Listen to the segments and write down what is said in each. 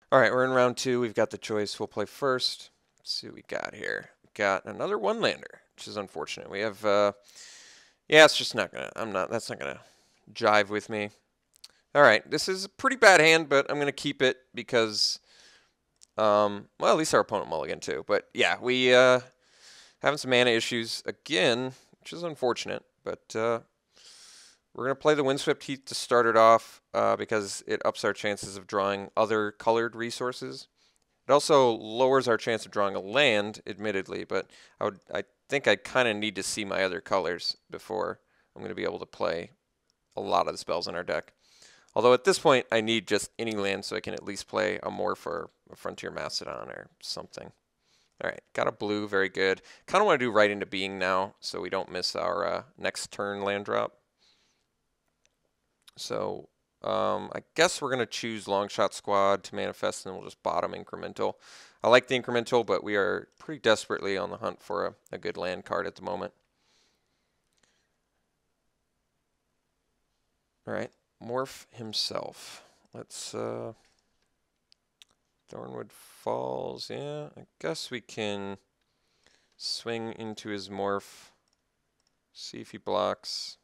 All right, we're in round two. We've got the choice. We'll play first. Let's see what we got here. Got another one lander, which is unfortunate. We have, yeah, it's just not gonna. That's not gonna jive with me. All right, this is a pretty bad hand, but I'm gonna keep it because, well, at least our opponent mulligan too. But yeah, we having some mana issues again, which is unfortunate. But we're going to play the Windswept Heath to start it off because it ups our chances of drawing other colored resources. It also lowers our chance of drawing a land, admittedly, but I think I kind of need to see my other colors before I'm going to be able to play a lot of the spells in our deck. Although at this point, I need just any land so I can at least play a Morph or a Frontier Mastodon or something. All right, got a blue, very good. Kind of want to do right into being now so we don't miss our next turn land drop. So I guess we're going to choose Longshot Squad to manifest, and then we'll just bottom incremental. I like the incremental, but we are pretty desperately on the hunt for a good land card at the moment. All right, Morph himself. Let's Thornwood Falls. Yeah, I guess we can swing into his Morph. See if he blocks.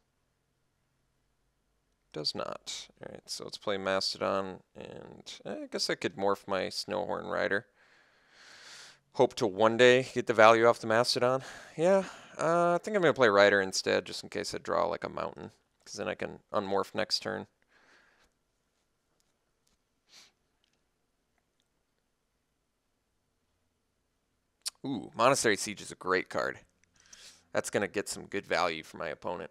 Does not. Alright, so let's play Mastodon, and I guess I could morph my Snowhorn Rider. Hope to one day get the value off the Mastodon. Yeah, I think I'm going to play Rider instead, just in case I draw like a mountain, because then I can unmorph next turn. Ooh, Monastery Siege is a great card. That's going to get some good value for my opponent.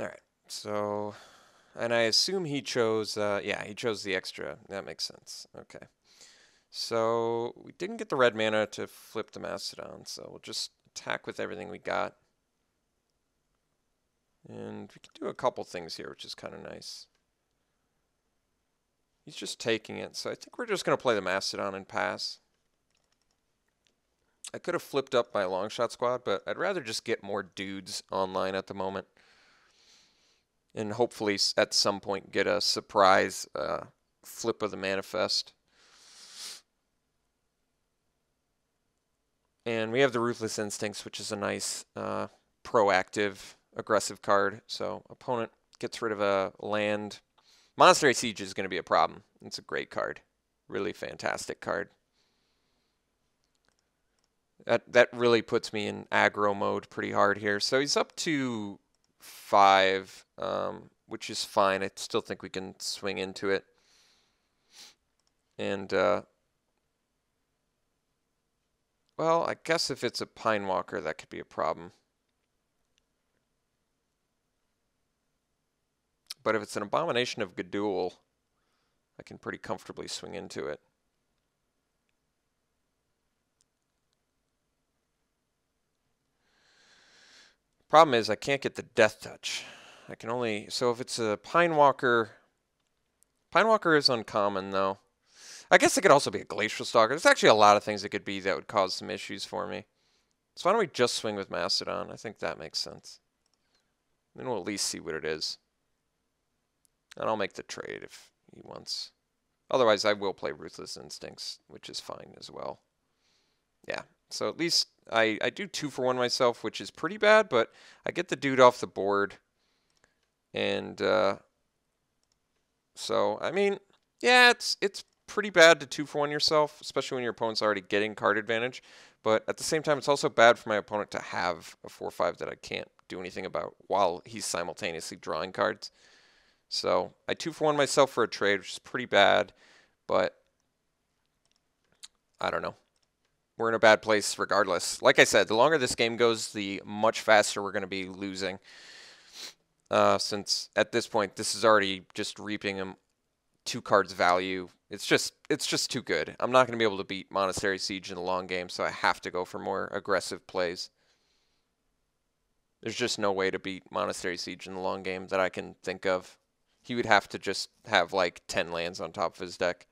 Alright, so, and I assume he chose, yeah, he chose the extra. That makes sense. Okay. So we didn't get the red mana to flip the Mastodon, so we'll just attack with everything we got. And we can do a couple things here, which is kind of nice. He's just taking it, so I think we're just going to play the Mastodon and pass. I could have flipped up my Longshot Squad, but I'd rather just get more dudes online at the moment. And hopefully at some point get a surprise flip of the Manifest. And we have the Ruthless Instincts, which is a nice proactive, aggressive card. So opponent gets rid of a land. Monastery Siege is going to be a problem. It's a great card. Really fantastic card. That really puts me in aggro mode pretty hard here. So he's up to 5, which is fine. I still think we can swing into it. And well, I guess if it's a Pine Walker, that could be a problem. But if it's an Abomination of Gudul, I can pretty comfortably swing into it. Problem is I can't get the Death Touch. I can only, so if it's a Pine Walker is uncommon though. I guess it could also be a Glacial Stalker. There's actually a lot of things it could be that would cause some issues for me. So why don't we just swing with Mastodon? I think that makes sense. Then we'll at least see what it is. And I'll make the trade if he wants. Otherwise, I will play Ruthless Instincts, which is fine as well. Yeah, so at least I do 2 for 1 myself, which is pretty bad, but I get the dude off the board. And so, I mean, yeah, it's pretty bad to 2 for 1 yourself, especially when your opponent's already getting card advantage. But at the same time, it's also bad for my opponent to have a 4/5 that I can't do anything about while he's simultaneously drawing cards. So I 2 for 1 myself for a trade, which is pretty bad, but I don't know. We're in a bad place regardless. Like I said, the longer this game goes, the much faster we're going to be losing. Since at this point, this is already just reaping him 2 cards value. It's just too good. I'm not going to be able to beat Monastery Siege in the long game, so I have to go for more aggressive plays. There's just no way to beat Monastery Siege in the long game that I can think of. He would have to just have like 10 lands on top of his deck.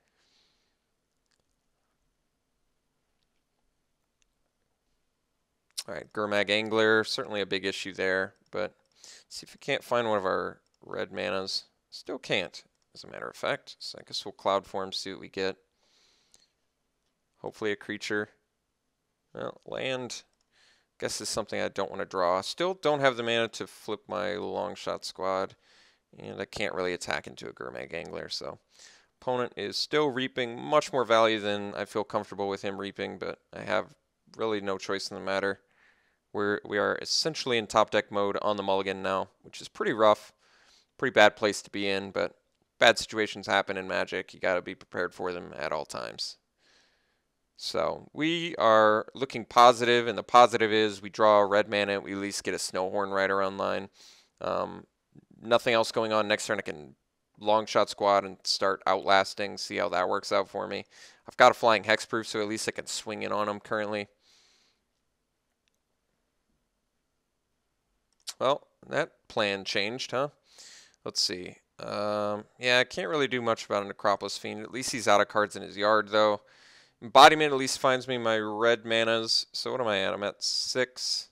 All right, Gurmag Angler, certainly a big issue there, but let's see if we can't find one of our red manas. Still can't, as a matter of fact. So I guess we'll Cloud Form, see what we get. Hopefully a creature. Well, land, guess is something I don't want to draw. Still don't have the mana to flip my long shot squad. And I can't really attack into a Gurmag Angler, so opponent is still reaping much more value than I feel comfortable with him reaping, but I have really no choice in the matter. We are essentially in top deck mode on the mulligan now, which is pretty rough. Pretty bad place to be in, but bad situations happen in Magic. You got to be prepared for them at all times. So we are looking positive, and the positive is we draw a red mana, we at least get a Snowhorn Rider online. Nothing else going on next turn. I can long shot squad and start outlasting, see how that works out for me. I've got a flying hexproof, so at least I can swing in on them currently. Well, that plan changed, huh? Let's see. Yeah, I can't really do much about a Necropolis Fiend. At least he's out of cards in his yard, though. Embodiment at least finds me my red manas. So what am I at? I'm at 6.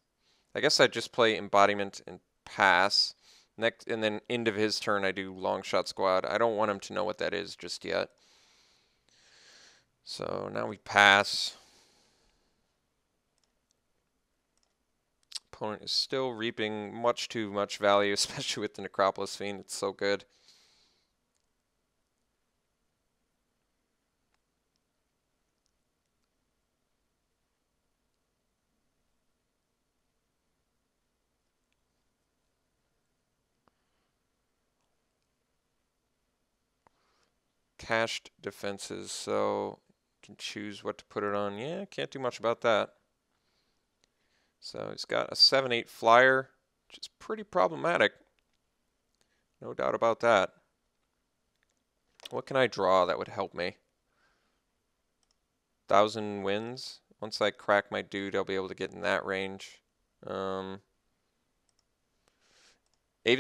I guess I just play Embodiment and pass. Next, and then end of his turn, I do long shot squad. I don't want him to know what that is just yet. So now we pass. Opponent is still reaping much too much value, especially with the Necropolis Fiend. It's so good. Cached defenses, so you can choose what to put it on. Yeah, can't do much about that. So he's got a 7/8 flyer, which is pretty problematic. No doubt about that. What can I draw that would help me? 1,000 wins. Once I crack my dude, I'll be able to get in that range. Even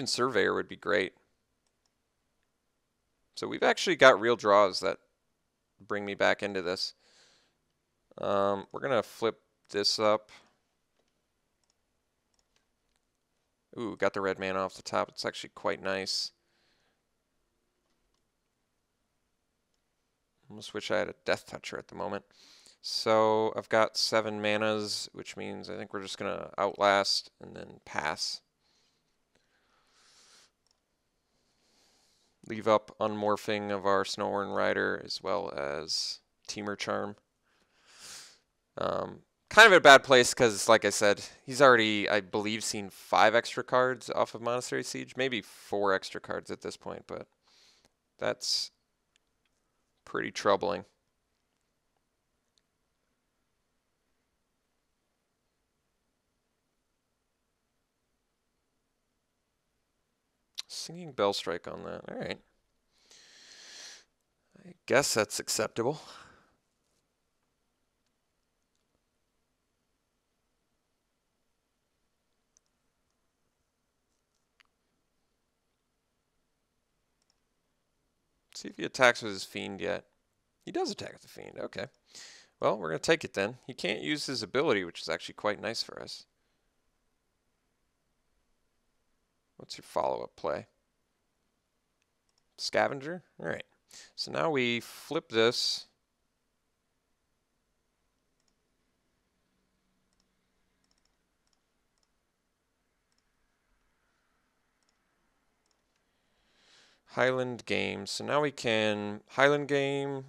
Surveyor would be great. So we've actually got real draws that bring me back into this. We're going to flip this up. Ooh, got the red mana off the top. It's actually quite nice. Almost wish I had a Death Toucher at the moment. So I've got 7 manas, which means I think we're just going to outlast and then pass. Leave up unmorphing of our Snowhorn Rider as well as Temur Charm. Kind of a bad place because, like I said, he's already, I believe, seen 5 extra cards off of Monastery Siege. Maybe 4 extra cards at this point, but that's pretty troubling. Singing Bell Strike on that. All right. I guess that's acceptable. See if he attacks with his Fiend yet. He does attack with the Fiend. Okay. Well, we're going to take it then. He can't use his ability, which is actually quite nice for us. What's your follow-up play? Scavenger? All right. So now we flip this. Highland Game. So now we can Highland Game,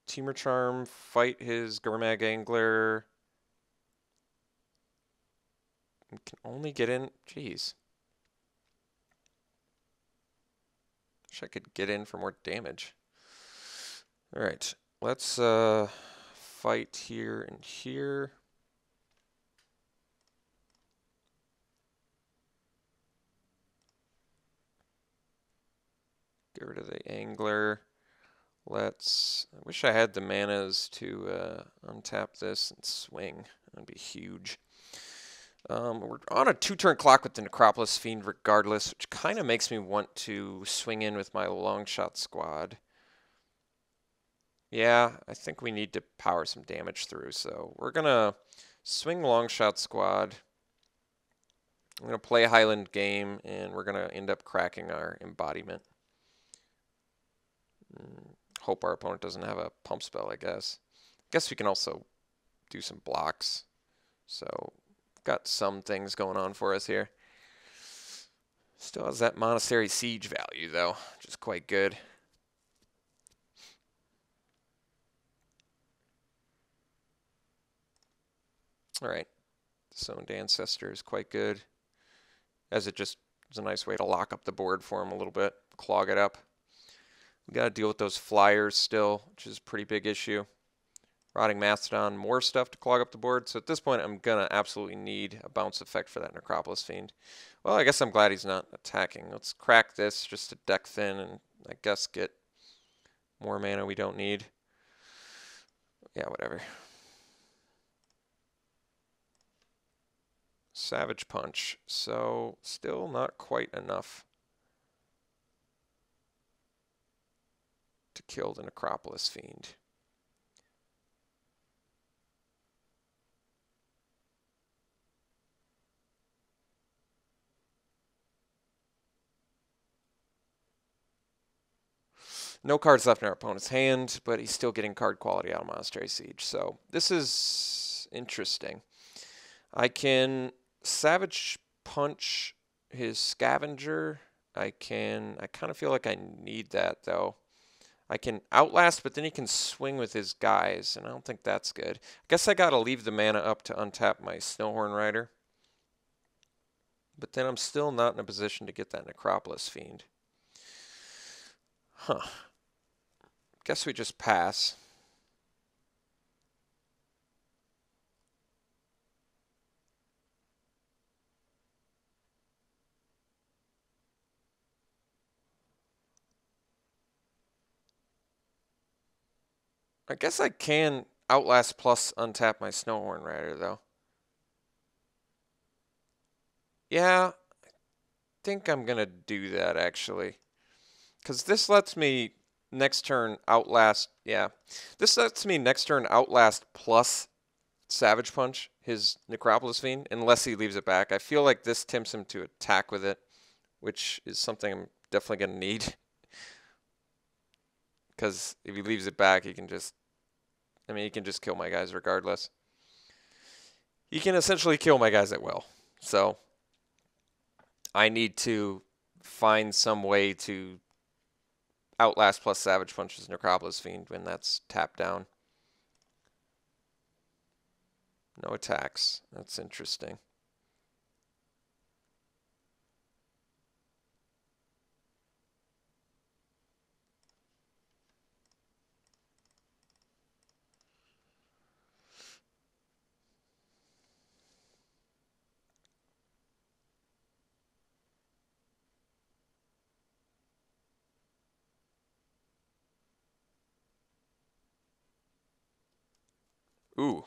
Temur Charm, fight his Gurmag Angler. We can only get in. Jeez. Wish I could get in for more damage. All right. Let's fight here and here. Get rid of the Angler. I wish I had the manas to untap this and swing. That'd be huge. We're on a 2-turn clock with the Necropolis Fiend regardless, which kind of makes me want to swing in with my long shot squad. Yeah, I think we need to power some damage through, so we're going to swing long shot squad. I'm going to play a Highland game, and we're going to end up cracking our embodiment. Hope our opponent doesn't have a pump spell, I guess. Guess we can also do some blocks. So, got some things going on for us here. Still has that Monastery Siege value, though, which is quite good. Alright, Disowned Ancestor is quite good, as it just is a nice way to lock up the board for him a little bit, clog it up. We got to deal with those flyers still, which is a pretty big issue. Rotting Mastodon, more stuff to clog up the board. So at this point, I'm going to absolutely need a bounce effect for that Necropolis Fiend. Well, I guess I'm glad he's not attacking. Let's crack this just to deck thin and I guess get more mana we don't need. Yeah, whatever. Savage Punch. So still not quite enough to kill the Necropolis Fiend. No cards left in our opponent's hand, but he's still getting card quality out of Monastery Siege. So this is interesting. I can Savage Punch his Scavenger. I kind of feel like I need that, though. I can Outlast, but then he can swing with his guys, and I don't think that's good. I guess I got to leave the mana up to untap my Snowhorn Rider. But then I'm still not in a position to get that Necropolis Fiend. Huh. Guess we just pass. I guess I can Outlast plus untap my Snowhorn Rider, though. Yeah, I think I'm going to do that, actually. Because this lets me next turn Outlast, yeah. This lets me next turn Outlast plus Savage Punch his Necropolis Fiend, unless he leaves it back. I feel like this tempts him to attack with it, which is something I'm definitely going to need. Because if he leaves it back, he can just, he can just kill my guys regardless. He can essentially kill my guys at will. So I need to find some way to Outlast plus Savage Punch's Necropolis Fiend when that's tapped down. No attacks. That's interesting. Ooh.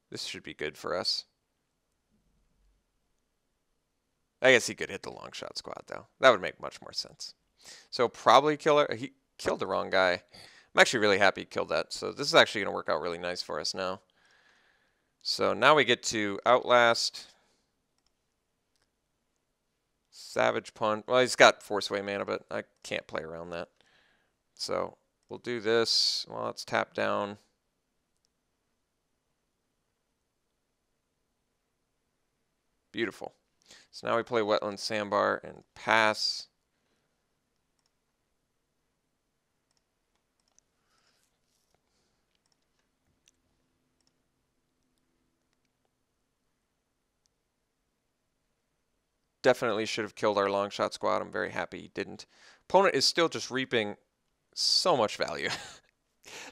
This should be good for us. I guess he could hit the long shot squad, though. That would make much more sense. So probably killer. He killed the wrong guy. I'm actually really happy he killed that. So this is actually going to work out really nice for us now. So now we get to Outlast. Savage Punch. Well, he's got Force Away mana, but I can't play around that. So we'll do this. Well, let's tap down. Beautiful. So now we play Wetland Sandbar and pass. Definitely should have killed our long shot squad. I'm very happy he didn't. Opponent is still just reaping so much value.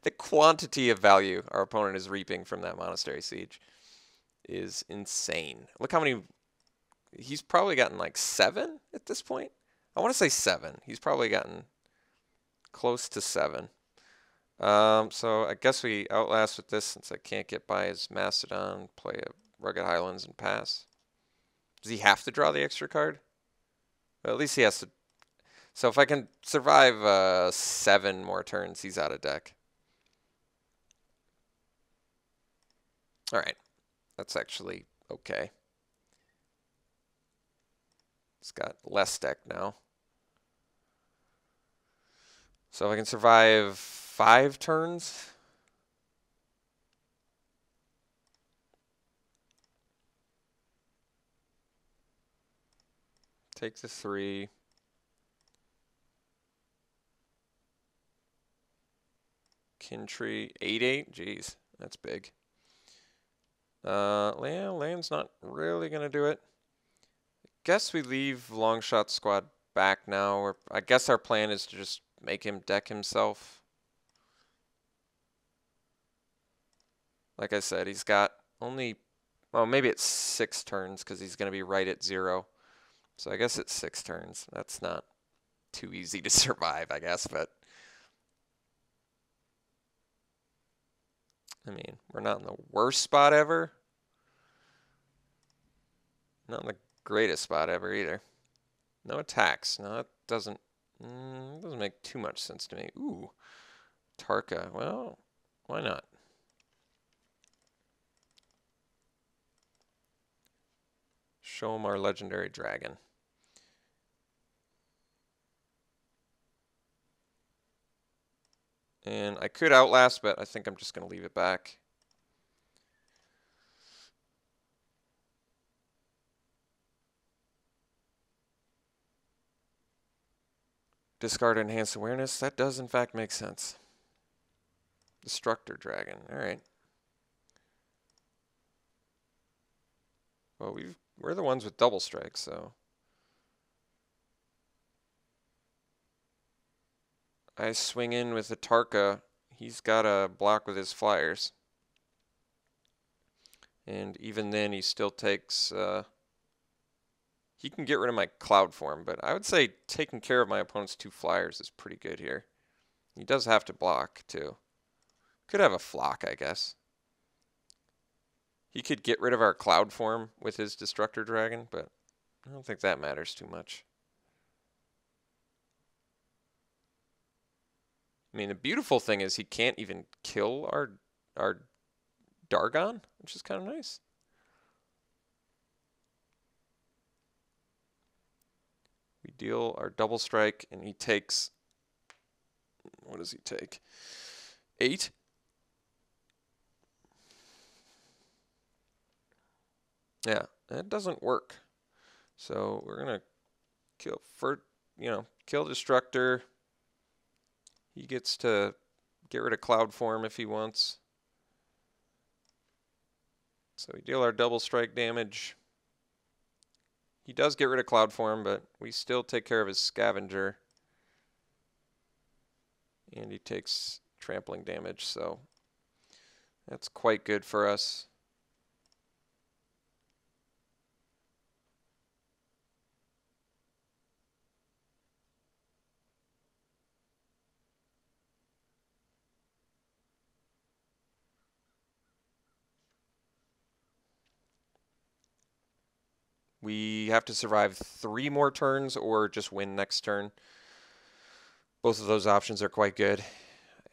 The quantity of value our opponent is reaping from that Monastery Siege is insane. Look how many. He's probably gotten like 7 at this point. I want to say 7. He's probably gotten close to 7. So I guess we Outlast with this since I can't get by his Mastodon, play a Rugged Highlands and pass. Does he have to draw the extra card? Well, at least he has to. So if I can survive 7 more turns, he's out of deck. All right. That's actually okay. It's got less deck now. So if I can survive 5 turns. Take the 3. Kintree, 8/8. Jeez, that's big. Land's not really gonna do it. Guess we leave Longshot Squad back now. Or I guess our plan is to just make him deck himself. Like I said, he's got only, well, maybe it's 6 turns because he's gonna be right at 0. So I guess it's 6 turns. That's not too easy to survive, I guess, but I mean, we're not in the worst spot ever. Not in the greatest spot ever either. No attacks. No, that doesn't make too much sense to me. Ooh, Tarka. Well, why not? Show him our legendary dragon. And I could outlast, but I think I'm just going to leave it back. Discard enhanced awareness. That does in fact make sense. Destructor dragon. All right. Well, we're the ones with double strike, so I swing in with the Tarka. He's got a block with his flyers. And even then, he still takes... he can get rid of my cloud form, but I would say taking care of my opponent's 2 flyers is pretty good here. He does have to block, too. Could have a flock, I guess. He could get rid of our cloud form with his Destructor Dragon, but I don't think that matters too much. I mean, the beautiful thing is he can't even kill our Dargon, which is kind of nice. We deal our double strike, and he takes... What does he take? 8? Yeah, that doesn't work. So we're gonna kill Destructor. He gets to get rid of Cloud Form if he wants. So we deal our double strike damage. He does get rid of Cloud Form, but we still take care of his Scavenger. And he takes trampling damage, so that's quite good for us. We have to survive 3 more turns or just win next turn. Both of those options are quite good.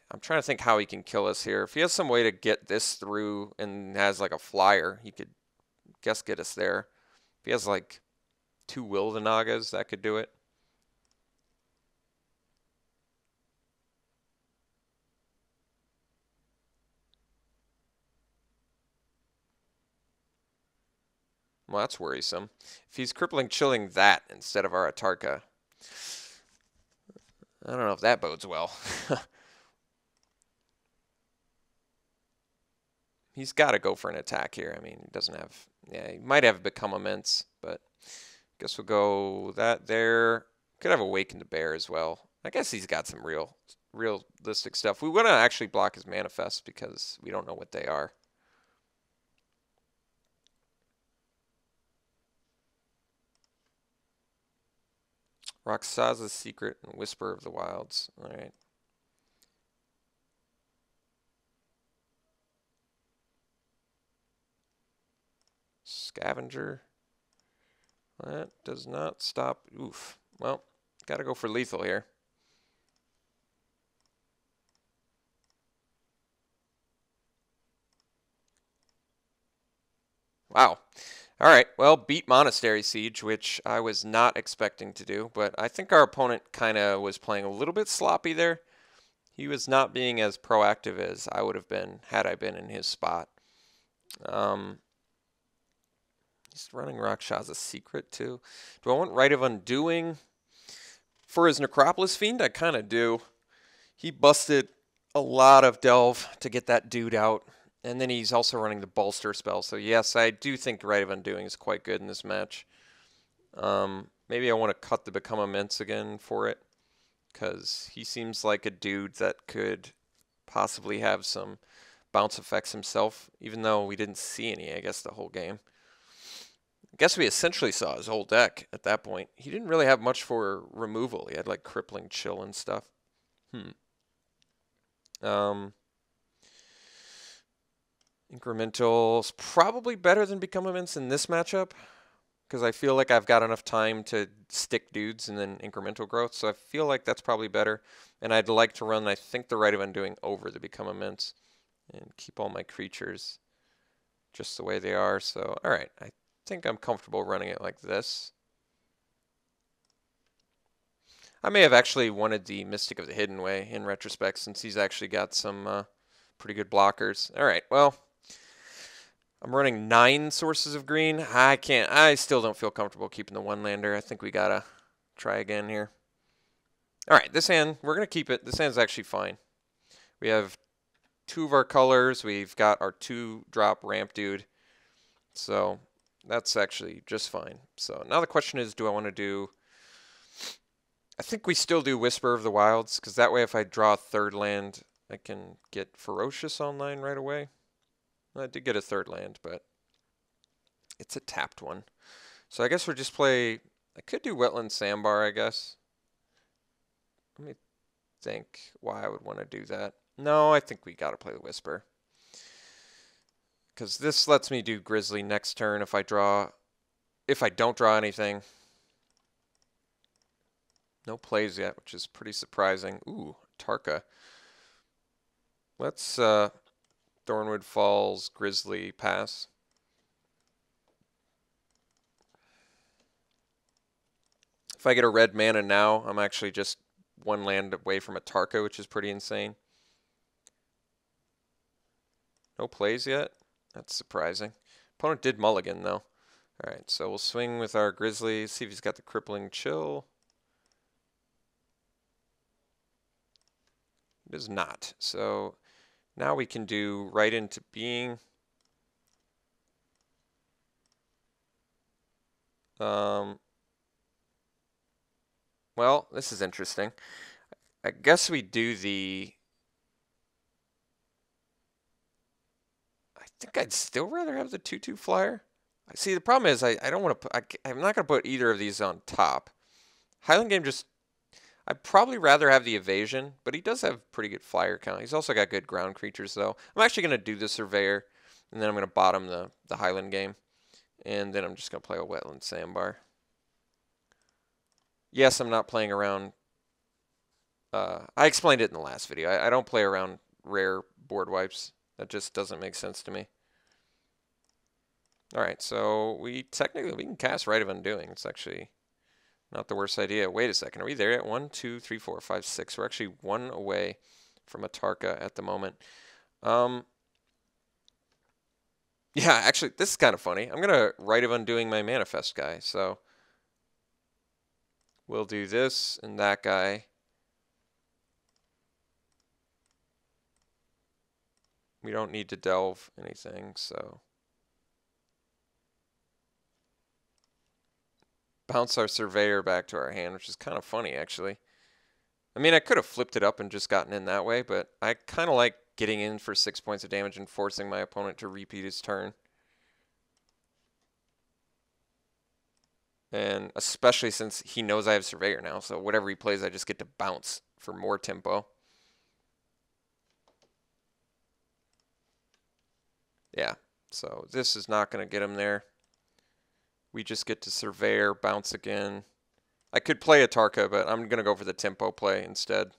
I'm trying to think how he can kill us here. If he has some way to get this through and has like a flyer, he could get us there. If he has like 2 Will-the-Nagas, that could do it. Well, that's worrisome. If he's crippling chilling that instead of our Atarka, I don't know if that bodes well. He's got to go for an attack here. I mean, he doesn't have... Yeah, he might have become immense, but I guess we'll go that there. Could have Awakened Bear as well. I guess he's got some realistic stuff. We want to actually block his Manifest because we don't know what they are. Roxaza's Secret and Whisper of the Wilds. All right. Scavenger. That does not stop. Oof. Well, got to go for lethal here. Wow. All right, well, beat Monastery Siege, which I was not expecting to do, but I think our opponent kind of was playing a little bit sloppy there. He was not being as proactive as I would have been had I been in his spot. He's running Raksha as a secret too. Do I want Rite of Undoing for his Necropolis Fiend? I kind of do. He busted a lot of Delve to get that dude out. And then he's also running the Bolster spell. So yes, I do think Rite of Undoing is quite good in this match. Maybe I want to cut the Become Immense again for it, because he seems like a dude that could possibly have some bounce effects himself, even though we didn't see any, I guess, the whole game. I guess we essentially saw his whole deck at that point. He didn't really have much for removal. He had like Crippling Chill and stuff. Incremental's probably better than Become Immense in this matchup, because I feel like I've got enough time to stick dudes and then incremental growth. So I feel like that's probably better. And I'd like to run, I think, the Rite of Undoing over the Become Immense and keep all my creatures just the way they are. So, all right, I think I'm comfortable running it like this. I may have actually wanted the Mystic of the Hidden Way in retrospect, since he's actually got some pretty good blockers. All right, well, I'm running 9 sources of green. I still don't feel comfortable keeping the one lander. I think we gotta try again here. All right, this hand, we're gonna keep it. This hand's actually fine. We have 2 of our colors. We've got our 2-drop ramp dude. So that's actually just fine. So now the question is, do I want to do... I think we still do Whisper of the Wilds, because that way if I draw a 3rd land, I can get Ferocious online right away. I did get a 3rd land, but it's a tapped one. So I guess we'll just play... I could do Wetland Sandbar, I guess. Let me think why I would want to do that. No, I think we got to play the Whisper, because this lets me do Grizzly next turn if I don't draw anything. No plays yet, which is pretty surprising. Ooh, Tarka. Let's Thornwood Falls, Grizzly, pass. If I get a red mana now, I'm actually just 1 land away from a Tarka, which is pretty insane. No plays yet? That's surprising. Opponent did mulligan, though. Alright, so we'll swing with our Grizzly, see if he's got the Crippling Chill. It does not. So now we can do Right Into Being. Well, this is interesting. I guess we do the... I think I'd still rather have the 2/2 flyer. See, the problem is I don't want to put... I'm not going to put either of these on top. Highland Game just... I'd probably rather have the Evasion, but he does have pretty good flyer count. He's also got good ground creatures, though. I'm actually going to do the Surveyor, and then I'm going to bottom the Highland Game. And then I'm just going to play a Wetland Sandbar. Yes, I'm not playing around. I explained it in the last video. I don't play around rare board wipes. That just doesn't make sense to me. Alright, so we can cast Rite of Undoing. It's actually not the worst idea. Wait a second. Are we there yet? 1, 2, 3, 4, 5, 6. We're actually 1 away from a Tarka at the moment. Yeah, actually, this is kind of funny. I'm going to Rite of Undoing my Manifest guy. So we'll do this and that guy. We don't need to delve anything, so. Bounce our Surveyor back to our hand, which is kind of funny, actually. I mean, I could have flipped it up and just gotten in that way, but I kind of like getting in for 6 points of damage and forcing my opponent to repeat his turn. And especially since he knows I have Surveyor now, so whatever he plays, I just get to bounce for more tempo. Yeah, so this is not going to get him there. We just get to Surveyor, bounce again. I could play a Tarka, but I'm going to go for the tempo play instead.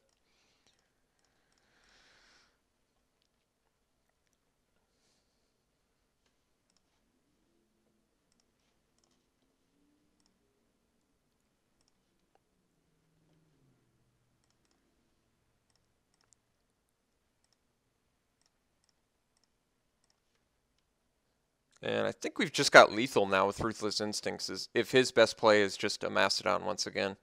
And I think we've just got lethal now with Ruthless Instincts, if his best play is just a Mastodon once again.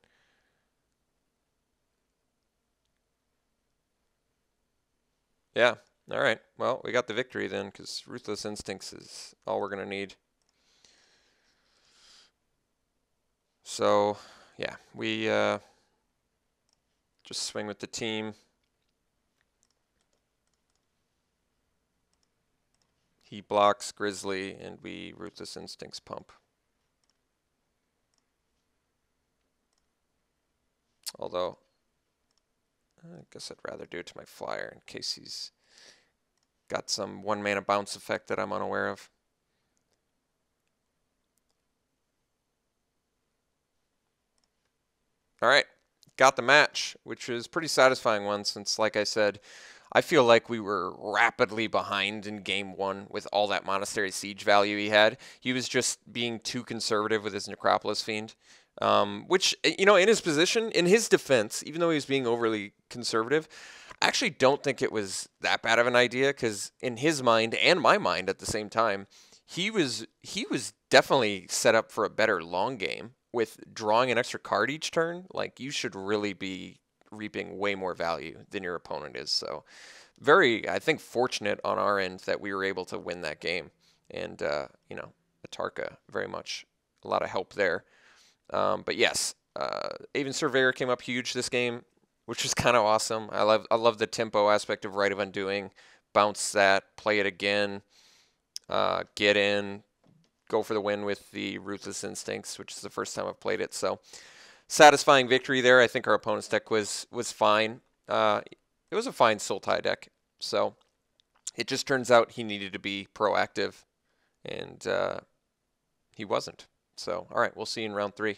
Yeah, all right. Well, we got the victory then, because Ruthless Instincts is all we're going to need. So, yeah, we just swing with the team. He blocks Grizzly, and we Ruthless Instincts pump. Although, I guess I'd rather do it to my flyer in case he's got some 1-mana bounce effect that I'm unaware of. All right, got the match, which was pretty satisfying one since, like I said, I feel like we were rapidly behind in game 1 with all that Monastery Siege value he had. He was just being too conservative with his Necropolis Fiend, which, you know, in his position, in his defense, even though he was being overly conservative, I actually don't think it was that bad of an idea, because in his mind and my mind at the same time, he was definitely set up for a better long game with drawing an extra card each turn. Like, you should really be reaping way more value than your opponent is. So very, I think, fortunate on our end that we were able to win that game. And, you know, Tarkir, very much a lot of help there. But yes, Aven Surveyor came up huge this game, which was kind of awesome. I love the tempo aspect of Rite of Undoing. Bounce that, play it again, get in, go for the win with the Ruthless Instincts, which is the first time I've played it. So satisfying victory there. I think our opponent's deck was fine. It was a fine Sultai deck. So it just turns out he needed to be proactive, and he wasn't. So, all right, we'll see you in round 3.